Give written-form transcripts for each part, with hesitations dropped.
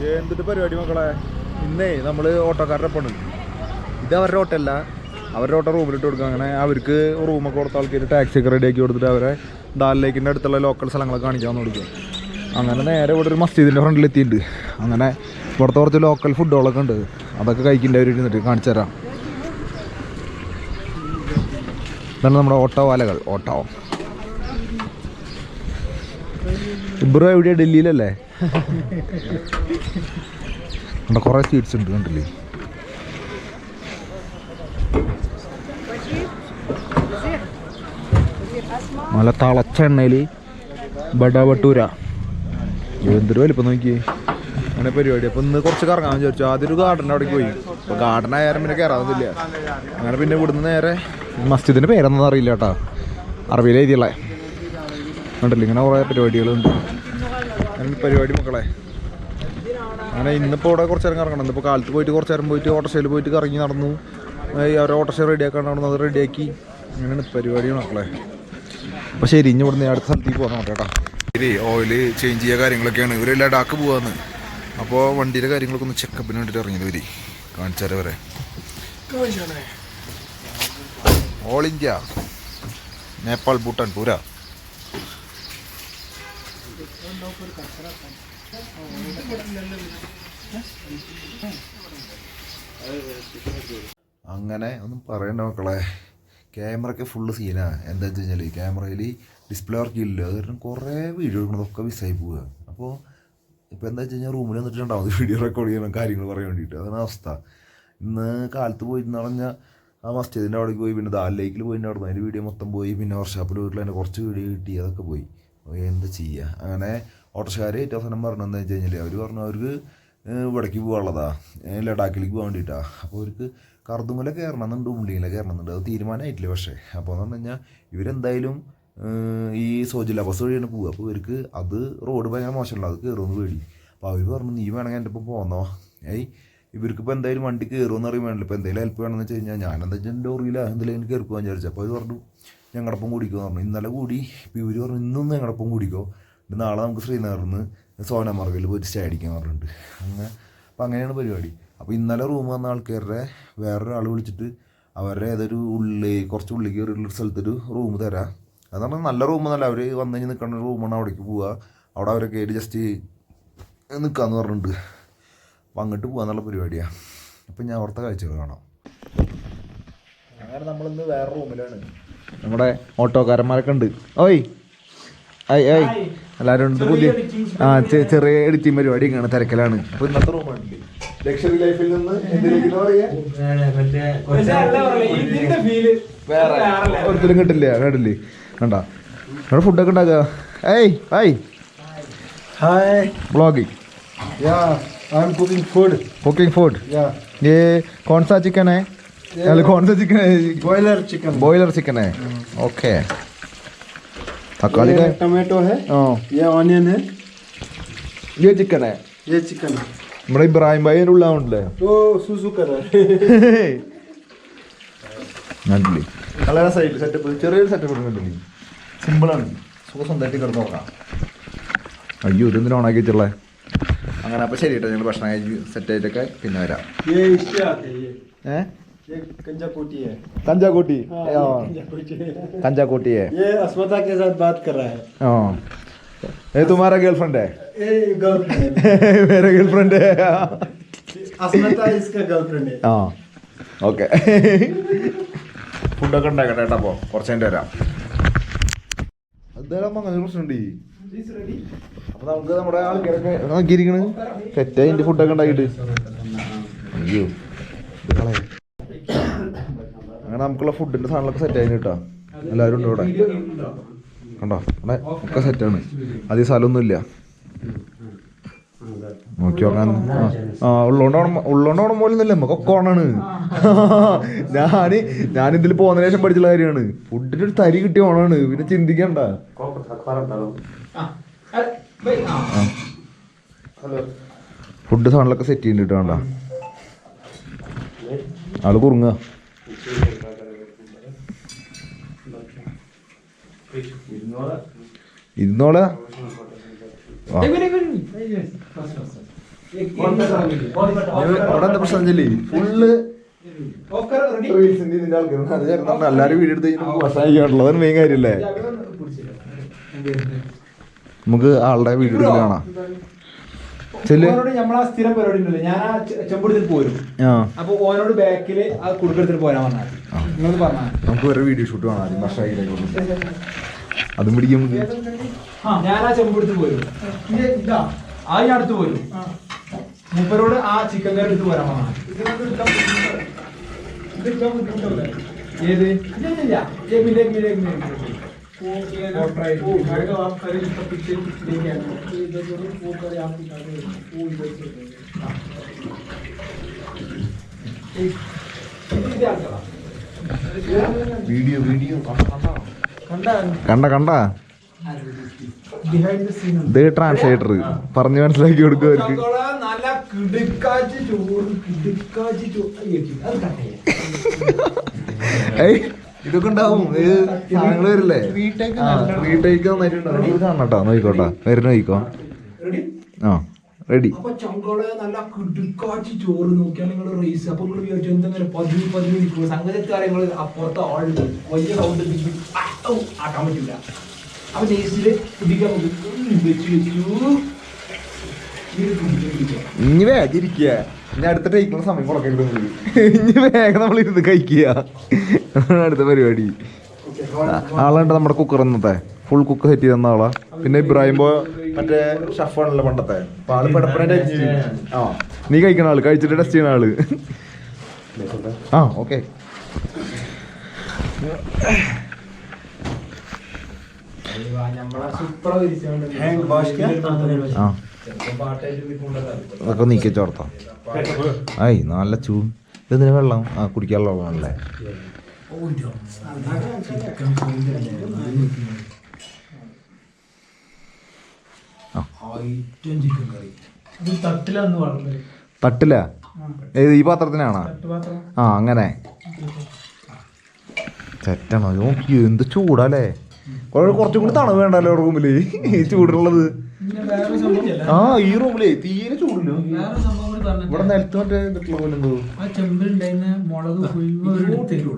എന്തിട്ട് പരിപാടി മക്കളെ? ഇന്നേ നമ്മൾ ഓട്ടോക്കാരുടെ ഒപ്പമാണ്. ഇത് അവരുടെ ഓട്ടോ അല്ല, അവരുടെ ഓട്ടോ റൂമിലിട്ട് കൊടുക്കുക. അങ്ങനെ അവർക്ക് റൂമൊക്കെ കൊടുത്ത ആൾക്കാർ ടാക്സിയൊക്കെ റെഡിയാക്കി കൊടുത്തിട്ട് അവരെ ദാൽ ലേക്കിൻ്റെ അടുത്തുള്ള ലോക്കൽ സ്ഥലങ്ങളൊക്കെ കാണിക്കാൻ കൊടുക്കുക. അങ്ങനെ നേരെ ഇവിടെ ഒരു മസ്ജിദിൻ്റെ ഫ്രണ്ടിൽ എത്തിയിട്ടുണ്ട്. അങ്ങനെ ഇവിടുത്തെ കുറച്ച് ലോക്കൽ ഫുഡുകളൊക്കെ ഉണ്ട്, അതൊക്കെ കഴിക്കേണ്ടി അവർ ഇരുന്നിട്ട് കാണിച്ചു തരാം. ഇതാണ് നമ്മുടെ ഓട്ടോ വാലകൾ. ഓട്ടോ ഇബ്രോ എവിടെയാ? ഡൽഹിയിലല്ലേ? ഇവിടെ കുറേ സ്വീറ്റ്സ് ഉണ്ട് കണ്ടില്ലേ? നല്ല തളച്ച എണ്ണയിൽ ബട ഭട്ടൂര. എന്തൊരു വലിപ്പം നോക്കി. അങ്ങനെ പരിപാടി. അപ്പോൾ ഇന്ന് കുറച്ച് കറങ്ങാൻ വിചാരിച്ചു. ആദ്യം ഒരു ഗാർഡൻ്റെ അവിടേക്ക് പോയി. അപ്പോൾ ഗാർഡൻ ആയാലും പിന്നെ കയറാവുന്നില്ല. അങ്ങനെ പിന്നെ ഇവിടുന്ന് നേരെ മസ്ജിദിൻ്റെ പേരെന്താണെന്ന് അറിയില്ല കേട്ടോ, അറബിയിൽ എഴുതിയുള്ള കണ്ടില്ല. ഇങ്ങനെ കുറേ പരിപാടികളുണ്ട്. അങ്ങനെ പരിപാടി മക്കളെ. അങ്ങനെ ഇന്നിപ്പോൾ ഇവിടെ കുറച്ച് നേരം കറങ്ങണം. ഇന്നിപ്പോൾ കാലത്ത് പോയിട്ട് കുറച്ച് നേരം പോയിട്ട് ഓട്ടോഷയിൽ പോയിട്ട് കറങ്ങി നടന്നു. അവരെ ഓട്ടോഷ റെഡിയാക്കാൻ നടന്നു, അത് റെഡിയാക്കി. അങ്ങനെയാണ് പരിപാടി മക്കളെ. അപ്പോൾ ശരി, ഇനി ഇവിടുന്ന് അടുത്ത സ്ഥലത്തേക്ക് പോകാൻ കേട്ടോ. ശരി, ഓയിൽ ചേഞ്ച് ചെയ്യുക കാര്യങ്ങളൊക്കെയാണ്. ഇവർ ലഡാക്ക് പോകാമെന്ന്. അപ്പോൾ വണ്ടിയുടെ കാര്യങ്ങളൊക്കെ ഒന്ന് ചെക്കപ്പിന് വേണ്ടിയിട്ട് ഇറങ്ങിയത് വരി കാണിച്ചാൽ വരെ. ഓൾ ഇന്ത്യ നേപ്പാൾ ഭൂട്ടാൻ പൂര. അങ്ങനെ ഒന്നും പറയണ്ട മക്കളെ, ക്യാമറയ്ക്ക് ഫുള്ള് സീനാണ്. എന്താ വെച്ച് കഴിഞ്ഞാൽ ക്യാമറയിൽ ഡിസ്പ്ലേ വർക്ക് ഇല്ല. അത് കാരണം കുറേ വീഡിയോ എടുക്കുന്നതൊക്കെ മിസ്സായി പോവുക. അപ്പോൾ ഇപ്പോൾ എന്താ വെച്ച് കഴിഞ്ഞാൽ റൂമിൽ വന്നിട്ടുണ്ടാവും വീഡിയോ റെക്കോർഡ് ചെയ്യണം, കാര്യങ്ങൾ പറയാൻ വേണ്ടിയിട്ട്. അതാണ് അവസ്ഥ. ഇന്ന് കാലത്ത് പോയിട്ട് പറഞ്ഞാൽ ആ മസ്ജിദിൻ്റെ അവിടേക്ക് പോയി, പിന്നെ ദാൽ ലേക്കിൽ പോയിട്ട് അവിടെ അതിൻ്റെ വീഡിയോ മൊത്തം പോയി. പിന്നെ വർഷാപ്പിൽ വീട്ടിൽ തന്നെ കുറച്ച് വീഡിയോ കിട്ടി, അതൊക്കെ പോയി. എന്താ ചെയ്യുക? അങ്ങനെ ഓട്ടോഷക്കാർ ഏറ്റവും അവസാനം പറഞ്ഞു എന്താ വെച്ച് കഴിഞ്ഞാൽ അവർ പറഞ്ഞു അവർക്ക് ഇവിടേക്ക് പോകാനുള്ളതാ, ലഡാക്കിലേക്ക് പോകാൻ വേണ്ടിയിട്ടാണ്. അപ്പോൾ അവർക്ക് കർദുമല കയറണമെന്നുണ്ട്, ഉള്ളിയിലെ കയറണമെന്നുണ്ട്. അത് തീരുമാനമായിട്ടില്ല. പക്ഷേ അപ്പോൾ എന്ന് പറഞ്ഞു കഴിഞ്ഞാൽ ഇവരെന്തായാലും ഈ സോജില്ല ബസ് വഴിയാണ് പോവുക. അപ്പോൾ ഇവർക്ക് അത് റോഡ് ഭയങ്കര മോശമല്ല, അത് കയറുമെന്ന് പേടി. അപ്പോൾ അവർ പറഞ്ഞു നീ വേണമെങ്കിൽ എൻ്റെ ഒപ്പം പോന്നോ. ഇവർക്കിപ്പോൾ എന്തായാലും വണ്ടി കയറുമെന്ന് അറിയാൻ വേണ്ടില്ല. ഇപ്പോൾ എന്തെങ്കിലും ഹെൽപ്പ് വേണമെന്ന് വെച്ച് കഴിഞ്ഞാൽ ഞാൻ എന്താ വെച്ചാൽ എൻ്റെ ഓറിയില്ല എന്തെങ്കിലും കയറി പോകാൻ വിചാരിച്ചു. അപ്പോൾ അവർ പറഞ്ഞു ഞങ്ങളൊപ്പം കൂടിക്കുമെന്ന് പറഞ്ഞു. ഇന്നലെ കൂടി. ഇപ്പോൾ ഇവർ പറഞ്ഞു ഇന്നൊന്നും ഞങ്ങളൊപ്പം കൂടിക്കോ, നാളെ നമുക്ക് ശ്രീനഗറിൽ നിന്ന് സോനമാർഗിൽ പോയിട്ട് സ്റ്റേ അടിക്കാൻ പറഞ്ഞിട്ടുണ്ട്. അപ്പോൾ അങ്ങനെയാണ് പരിപാടി. അപ്പോൾ ഇന്നലെ റൂം വന്ന ആൾക്കാരുടെ വേറൊരാൾ വിളിച്ചിട്ട് അവരുടെ ഏതൊരു കുറച്ച് ഉള്ളിൽ കയറിയുള്ള സ്ഥലത്തൊരു റൂം തരാം. അത് പറഞ്ഞാൽ നല്ല റൂമൊന്നുമല്ല, അവർ വന്നു കഴിഞ്ഞ് നിൽക്കുന്ന റൂമാണ്. അവിടേക്ക് പോവുക, അവിടെ അവരെ കയറി ജസ്റ്റ് നിൽക്കാമെന്ന് പറഞ്ഞിട്ടുണ്ട്. അപ്പോൾ അങ്ങോട്ട് പോകാന്നുള്ള പരിപാടിയാണ്. അപ്പം ഞാൻ അവിടുത്തെ കാഴ്ചകൾ കാണാം. അങ്ങനെ നമ്മളിന്ന് വേറെ റൂമിലാണ്. നമ്മുടെ ഓട്ടോക്കാരന്മാരൊക്കെ ഉണ്ട്. ഓയ് എല്ലാവരും ഉണ്ട്. പുതിയ ചെറിയ എഡിറ്റിംഗ് പരിപാടിയൊക്കെയാണ്, തിരക്കിലാണ്. അപ്പോൾ ഇന്നത്തെ റൂമാണില്ലേ ലക്ഷറി ലൈഫിൽ നിന്ന് വേറെ ഒരിക്കലും കിട്ടില്ല. കേട്ടില്ലേ? കണ്ടാ ഇവിടെ ഫുഡൊക്കെ ഉണ്ടാക്കുക. Blogging I am cooking food ये कौन सा चिकन है? कौन सा चिकन है? बॉयलर चिकन है. ओके. तकाली का टमाटो है, ये ऑनियन है, ये चिकन है. നമ്മുടെ ഇബ്രാഹിം ഭായി അതിൻ്റെ ഉള്ളാവുണ്ടല്ലേ? കണ്ടില്ലേ? വളരെ സൈഡിൽ സെറ്റപ്പ്, ചെറിയൊരു സെറ്റപ്പ് കണ്ടില്ലേ? സിമ്പിളാണ്, സ്വന്തമായിട്ട് കിടന്ന് നോക്കാം. അയ്യോ ഇതെന്തിനാ ഓണാക്കി വെച്ചുള്ളേ? അങ്ങനെ അപ്പോൾ ശരി കേട്ടോ, ഞങ്ങൾ ഭക്ഷണം കഴിച്ച് സെറ്റായിട്ടൊക്കെ പിന്നെ വരാം. कंजाकोटी कंजाकोटी है. ये अस्मिता के साथ बात कर रहा है. ये तुम्हारा गर्लफ्रेंड है? मेरा गर्लफ्रेंड है. अस्मिता इसका गर्लफ्रेंड है. ഓക്കെ. ഫുഡൊക്കെ ഉണ്ടാക്കട്ടെ കേട്ടോ. അപ്പോൾ കുറച്ച് കഴിഞ്ഞിട്ട് വരാം. അതാകുമ്പോൾ അങ്ങനെ പ്രശ്നമുണ്ട്. അപ്പോൾ നമുക്ക് നമ്മുടെ ആൾക്കാരൊക്കെ നോക്കിയിരിക്കണ് സെറ്റായി എൻ്റെ ഫുഡൊക്കെ ഉണ്ടാക്കിയിട്ട്. അയ്യോ അങ്ങനെ നമുക്കുള്ള ഫുഡിൻ്റെ സാധനങ്ങളൊക്കെ സെറ്റായി കേട്ടോ. എല്ലാവരും ഉണ്ട് ഇവിടെ. കണ്ടോ ഇവിടെ ഒക്കെ സെറ്റാണ്. അധികം സ്ഥലമൊന്നുമില്ല. നോക്കി നോക്കാൻ ഉള്ളോണ്ടോണം പോലെന്നല്ലേ നമുക്കൊക്കെ ഓണാണ്. ഞാനിതിൽ പോകുന്നതിന് ശേഷം പഠിച്ചുള്ള കാര്യമാണ്. ഫുഡിൻ്റെ ഒരു തരി കിട്ടിയ ഓണാണ്, പിന്നെ ചിന്തിക്കണ്ട. ഫുഡ് സാധനങ്ങളൊക്കെ സെറ്റ് ചെയ്യുന്നുണ്ട് കേട്ടോ. വേണ്ട ആള് കുറുങ്ങ. ഇരുന്നോളെ അവിടെ എന്താ പ്രശ്നം വെച്ചാല് ഫുള്ള് ഇതിന്റെ ആൾക്കാർ അത് കാരണം എല്ലാരും വീഡിയോ എടുത്ത് ഭക്ഷണം അതാണ് മെയിൻ കാര്യല്ലേ. നമുക്ക് ആളുടെ വീഡിയോ കാണാം. നമ്മളാ സ്ഥിരം പരിപാടി ഉണ്ടല്ലോ, ഞാൻ ആ ചെമ്പെടുത്തിട്ട് പോരും. അപ്പൊ ഓനോട് ബാക്കില് ആ കുടുക്കെടുത്തിട്ട് പോരാൻ പറഞ്ഞാൽ നിങ്ങൾ പറഞ്ഞാൽ നമുക്ക് വേറെ വീഡിയോ ഷൂട്ട് കാണാം. ഭക്ഷണം അതും പിടിക്കും. ഞാൻ ആ ചെമ്പെടുത്ത് പോരും. ഇതാ ആ അടുത്ത് പോരും. മൂപ്പരോട് ആ ചിക്കൻ കറി എടുത്ത് പോരാൻ പറഞ്ഞാൽ ഏത് വീഡിയോ കണ്ട ഇത് ട്രാൻസ്ലേറ്റർ പറഞ്ഞു മനസ്സിലാക്കി കൊടുക്കും അവർക്ക്. നല്ല കിടുക്കാച്ചി ചോറ് ഇതൊക്കെ ഉണ്ടാവും. സാധനങ്ങൾ വരില്ലേ റീടേക്ക് നന്നായിട്ടുണ്ടാവും. കാണട്ടോ, നോക്കിക്കോട്ടാ വരുന്ന നോക്കിക്കോ. ആ റെഡി. അപ്പൊ ചങ്കളെ നല്ല കിടുക്കാച്ചി ചോറ് നോക്കിയാൽ നിങ്ങൾ റൈസ്. അപ്പൊ നിങ്ങൾ വിചാരിച്ചു എന്തെങ്കിലും 10 മണിക്കൂർ സംഗതിക്ക് കാര്യങ്ങൾ അപ്പുറത്തെ ആളുണ്ട് വലിയ സൗണ്ട് ആക്കാൻ പറ്റില്ല. അപ്പൊ ടേസ്റ്റില് കുടിക്കാൻ ഇനി വേഗിരിക്കുക. ഇനി അടുത്ത ടേക്കുന്ന സമയം കൊടുക്കരുത്. ഇനി വേഗം നമ്മൾ ഇരുന്ന് കഴിക്കുക. അടുത്ത പരിപാടി. ആളുണ്ട് നമ്മുടെ കുക്കർ എന്നത്തെ ഫുൾ കുക്ക് സെറ്റ് ചെയ്ത് തന്ന ആളാ. പിന്നെ ഇബ്രാഹിം മറ്റേ ഷഫാണല്ലോ പണ്ടത്തെ. അപ്പൊ ആള് പെടപ്പനായിട്ട് ആ നീ കഴിക്കണ ആള് കഴിച്ചിട്ട് ടെസ്റ്റ് ചെയ്യണ ആള്. ആ ഓക്കെ. അതൊക്കെ നീക്കി ചോർത്താം. ആയി നല്ല ചൂട്. ഇതെന്തിനാ വെള്ളം? ആ കുടിക്കാനുള്ള വെള്ളമാണല്ലേ. തട്ടില ഏത് ഈ പാത്രത്തിനാണോ? ആ അങ്ങനെ സെറ്റാണോ? നോക്കി എന്ത് ചൂടാല്ലേ. കുറച്ചും കൂടി തണവ് വേണ്ടല്ലോ റൂമില് ഈ ചൂടുള്ളത്. ആ ഈ റൂമിലേ തീരെ ചൂടില്ല. ഇവിടെ നിലത്ത് മറ്റേ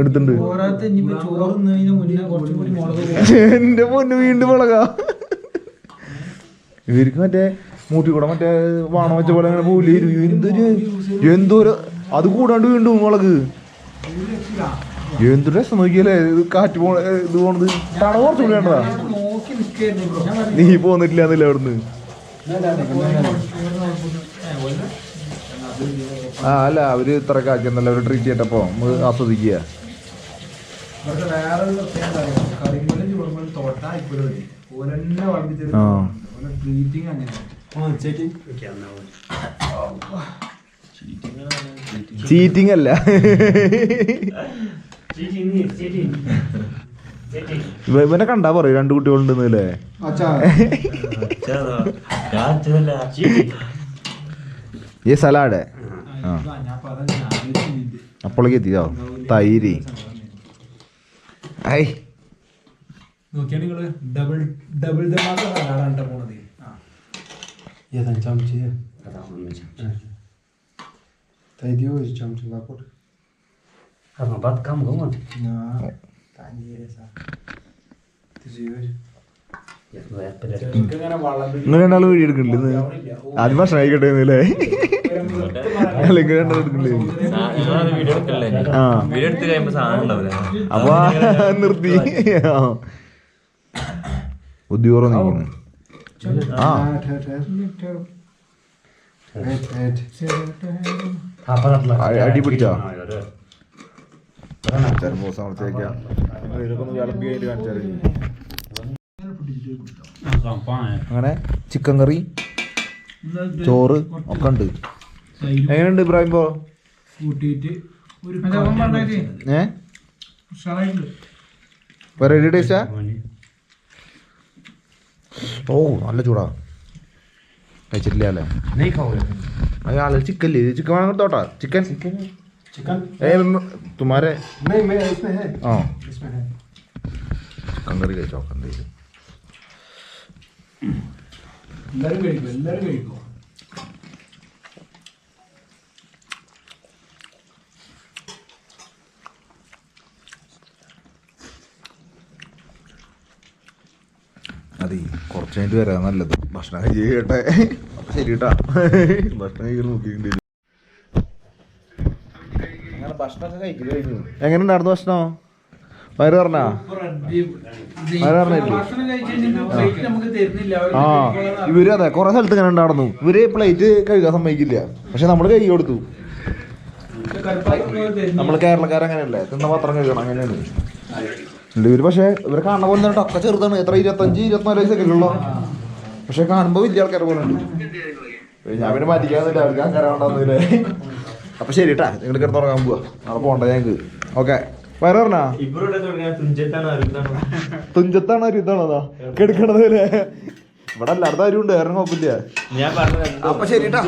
എടുത്തിട്ടുണ്ട്. എന്റെ പൊന്ന് വീണ്ടും മുളകാ. ഇവർക്ക് മറ്റേ മൂട്ടി കൂടെ മറ്റേ വാണം വെച്ച പോലെ അങ്ങനെ പോലേ എന്തോരം അത് കൂടാണ്ട് വീണ്ടും മുളക്. എന്തൊരു രസം നോക്കിയല്ലേ കാറ്റ് പോ ഇത് പോണത്. തണവ് കുറച്ചുകൂടി വേണ്ടതാ. നീ പോന്നിട്ടില്ല എന്നല്ലേ അവിടുന്ന്. ആ അല്ല അവര് ഇത്രയൊക്കെ ആക്കിയെന്നല്ല അവര് ട്രീറ്റ് ചെയ്തപ്പോ നമ്മൾ ആസ്വദിക്കുക. ചീറ്റിംഗ് അല്ല. ഇവനെ കണ്ടാ പറയും 2 കുട്ടികളുണ്ടെന്നല്ലേ. ഈ സലാഡ് അപ്പോഴേക്ക് എത്തിയോ? തൈര് ഐ നോക്കിയാ നിങ്ങള് ഡബിൾ പോണത്. നിങ്ങൾ രണ്ടാളും വീഡിയോ എടുക്കണില്ലേ? ആദ്യം ഭക്ഷണം ആയിക്കട്ടെ അല്ലേ? അപ്പൊ നിർത്തി. ബുദ്ധിപൂർവ്വം നീക്കുന്നു. ആ അടി പിടിച്ചോ? അങ്ങനെ ചിക്കൻ കറി ചോറ് ഒക്കെ ഉണ്ട്. എങ്ങനെയുണ്ട് ഇബ്രാഹിം? റെഡി ടേസ്റ്റാ? ഓ നല്ല ചൂടാ. കഴിച്ചിട്ടില്ല അല്ലേ? അയാൾ ചിക്കൻ ചിക്കൻ വാങ്ങത്തോട്ടാ. ചിക്കൻ തുമാരെ ആ ചിക്കൻ കറി കഴിച്ചോ? എന്തെങ്കിലും എല്ലാരും കഴിക്കും. അതെ കുറച്ച് കഴിഞ്ഞിട്ട് വരാൻ നല്ലത്. ഭക്ഷണം കഴിക്കട്ടെ. അപ്പം ശരി കേട്ടാ. ഭക്ഷണം കഴിക്കാൻ നോക്കിയിട്ടുണ്ട്. അങ്ങനെ ഭക്ഷണമൊക്കെ കഴിക്കല് കഴിഞ്ഞു. എങ്ങനെ ഉണ്ടായിരുന്നു ഭക്ഷണം? വയറ് പറഞ്ഞാ ആ ഇവര് അതെ കുറെ സ്ഥലത്ത് ഇങ്ങനെ ഉണ്ടായിരുന്നു. ഇവര് പ്ലേറ്റ് കഴുകാൻ സമ്മതിക്കില്ല. പക്ഷെ നമ്മള് കഴുകി കൊടുത്തു. നമ്മള് കേരളക്കാരങ്ങനെയല്ലേ, തിന്ന പാത്രം കഴുകണം, അങ്ങനെയാണ് ഇവര്. പക്ഷെ ഇവരെ കാണുന്ന പോലെ തന്നെ ഒക്കെ ചെറുതാണ്. എത്ര 25-24 വയസ്സൊക്കെയുള്ളൂ. പക്ഷെ കാണുമ്പോ വലിയ ആൾക്കാരെ പോലെ ഉണ്ട്. ഞാൻ പിന്നെ മാറ്റിക്കാന്നില്ല, അവർക്ക് അങ്ങനെ ഉണ്ടാവുന്നില്ലേ. അപ്പൊ ശരി കേട്ടാ, നിങ്ങൾ കിടന്ന് ഉറങ്ങാൻ പോവാ. നാളെ പോകണ്ട ഞങ്ങക്ക്. ഓക്കെ വയറ് പറഞ്ഞാ തുഞ്ചത്താണോ ഇതാണോ കെടുക്കണത് അല്ലേ? ഇവിടെ എല്ലായിടത്തും അരി ഉണ്ട്, വേറെ കുഴപ്പമില്ല. ഞാൻ പറഞ്ഞു. അപ്പൊ ശരി കേട്ടാ.